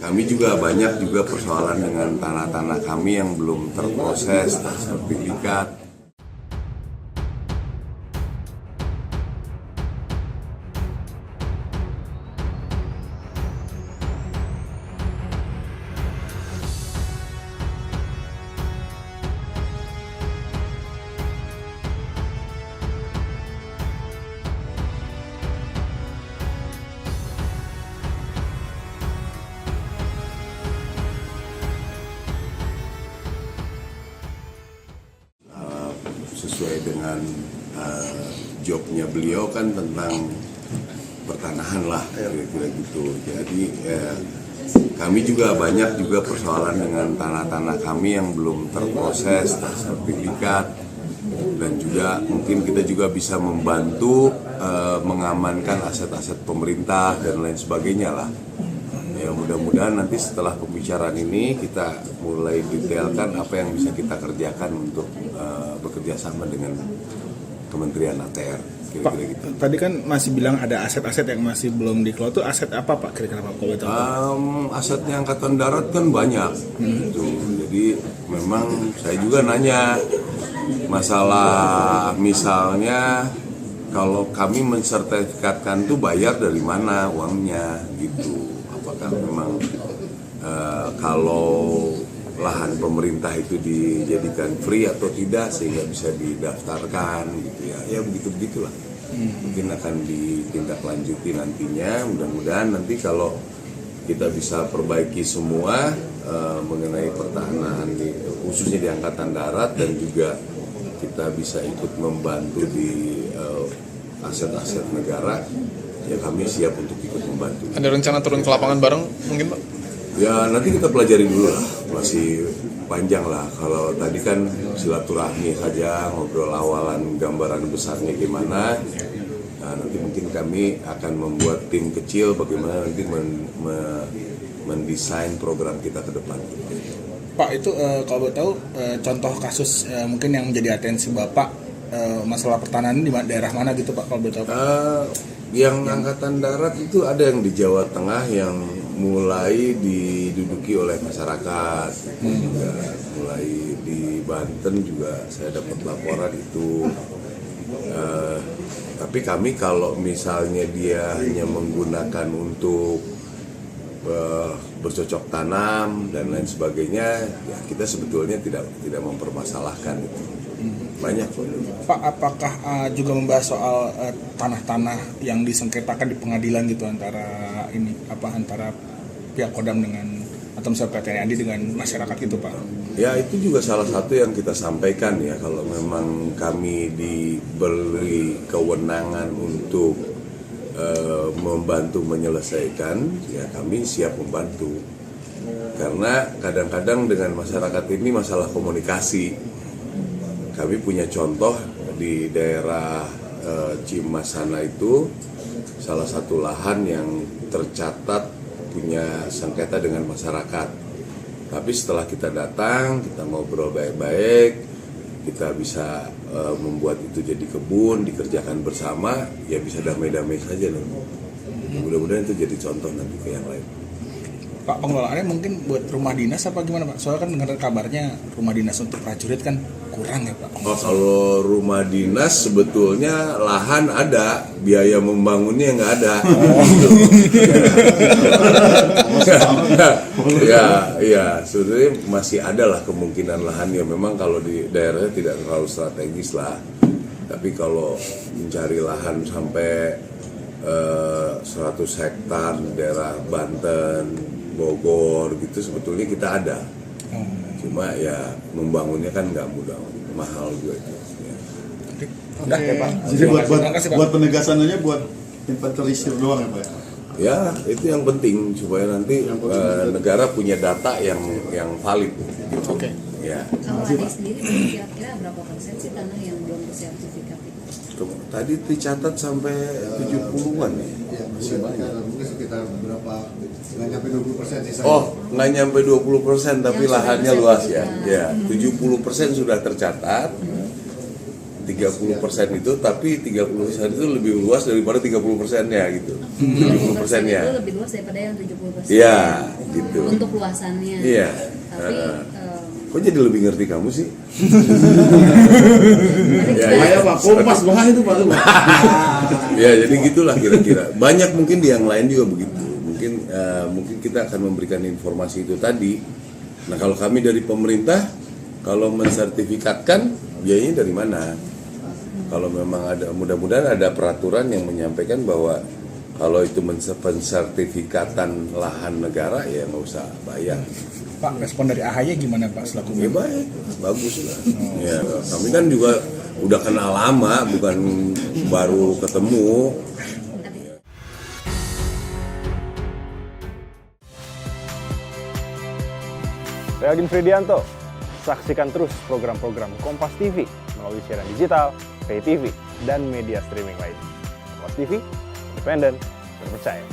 kami juga banyak juga persoalan dengan tanah-tanah kami yang belum terproses, tersertifikat. Sesuai dengan jobnya beliau kan tentang pertanahan lah, kira-kira gitu. Jadi kami juga banyak juga persoalan dengan tanah-tanah kami yang belum terproses, tersertifikat, dan juga mungkin kita juga bisa membantu mengamankan aset-aset pemerintah dan lain sebagainya lah. Ya, mudah-mudahan nanti setelah pembicaraan ini kita mulai detailkan apa yang bisa kita kerjakan untuk bekerja sama dengan Kementerian ATR. Pak, gitu. Tadi kan masih bilang ada aset-aset yang masih belum dikelola. Itu aset apa Pak kira-kira Pak? Asetnya Angkatan Darat kan banyak. Gitu. Jadi memang saya juga nanya masalah misalnya kalau kami mensertifikatkan tuh bayar dari mana uangnya gitu. Apakah memang kalau lahan pemerintah itu dijadikan free atau tidak sehingga bisa didaftarkan gitu ya begitulah. Mungkin akan ditindaklanjuti nantinya. Mudah-mudahan nanti kalau kita bisa perbaiki semua mengenai pertahanan khususnya di Angkatan Darat, dan juga kita bisa ikut membantu di aset-aset negara, ya kami siap untuk ikut membantu. Ada rencana turun ke lapangan bareng mungkin Pak? Ya nanti kita pelajari dulu lah, masih panjang lah. Kalau tadi kan silaturahmi saja, ngobrol awalan gambaran besarnya gimana. Nah, nanti mungkin kami akan membuat tim kecil bagaimana nanti mendesain program kita ke depan. Pak, itu kalau boleh tahu contoh kasus mungkin yang menjadi atensi Bapak masalah pertanahan di daerah mana gitu Pak, kalau boleh tahu? Yang Angkatan Darat itu ada yang di Jawa Tengah yang mulai diduduki oleh masyarakat, juga mulai di Banten juga saya dapat laporan itu. Tapi kami kalau misalnya dia hanya menggunakan untuk bercocok tanam dan lain sebagainya, ya kita sebetulnya tidak mempermasalahkan itu. Banyak kok. Pak, apakah juga membahas soal tanah-tanah yang disengketakan di pengadilan gitu antara pihak Kodam dengan atau misalnya PT Andi dengan masyarakat gitu Pak? Ya itu juga salah satu yang kita sampaikan ya, kalau memang kami diberi kewenangan untuk membantu menyelesaikan, ya kami siap membantu. Karena kadang-kadang dengan masyarakat ini masalah komunikasi. Kami punya contoh di daerah Cimas sana itu, salah satu lahan yang tercatat punya sengketa dengan masyarakat. Tapi setelah kita datang, kita ngobrol baik-baik, kita bisa membuat itu jadi kebun, dikerjakan bersama, ya bisa damai-damai saja nanti. Mudah-mudahan itu jadi contoh nanti ke yang lain. Pak, pengelolaannya mungkin buat rumah dinas apa gimana Pak? Soalnya kan dengar kabarnya rumah dinas untuk prajurit kan kurang ya Pak? Oh, kalau rumah dinas sebetulnya lahan ada, biaya membangunnya nggak ada. Ya, sebetulnya masih ada lah kemungkinan lahannya. Memang kalau di daerahnya tidak terlalu strategis lah. Tapi kalau mencari lahan sampai 100 hektar di daerah Banten, Bogor gitu sebetulnya kita ada. Cuma ya membangunnya kan nggak mudah, mahal juga itu. Ya. Udah ya Pak. Jadi buat penegasannya buat inventarisir doang ya Pak? Ya itu yang penting supaya nanti negara punya data yang valid. Gitu. Oke. Ya. Kalau Adi sendiri kira-kira berapa persen sih tanah yang belum bersertifikat itu? Tadi dicatat sampai 70-an ya. Masih banyak. Mungkin sekitar berapa? Nggak nyampe 20% sih. Oh, nggak nyampe 20%, tapi lahannya luas ya. Ya, 70% sudah tercatat. 30% itu, tapi 30% itu lebih luas daripada 30%-nya gitu. 70%-nya. Itu lebih luas daripada yang 70%. Iya. gitu. Untuk luasannya. Iya. Tapi Kok jadi lebih ngerti kamu sih? Ya, Bahaya Pak, kompas bahaya itu Pak. ya jadi gitulah kira-kira. Banyak mungkin di yang lain juga begitu. Mungkin kita akan memberikan informasi itu tadi. Nah kalau kami dari pemerintah, kalau mensertifikatkan biayanya dari mana? Kalau memang ada, mudah-mudahan ada peraturan yang menyampaikan bahwa kalau itu pensertifikatan lahan negara ya nggak usah bayar. Pak, respon dari AHY gimana Pak selaku Ya baik, bagus lah. Ya, kami kan juga udah kenal lama, bukan baru ketemu. Saya Agin Fridianto. Saksikan terus program-program Kompas TV melalui siaran digital, pay TV, dan media streaming lain. Kompas TV, independen, terpercaya.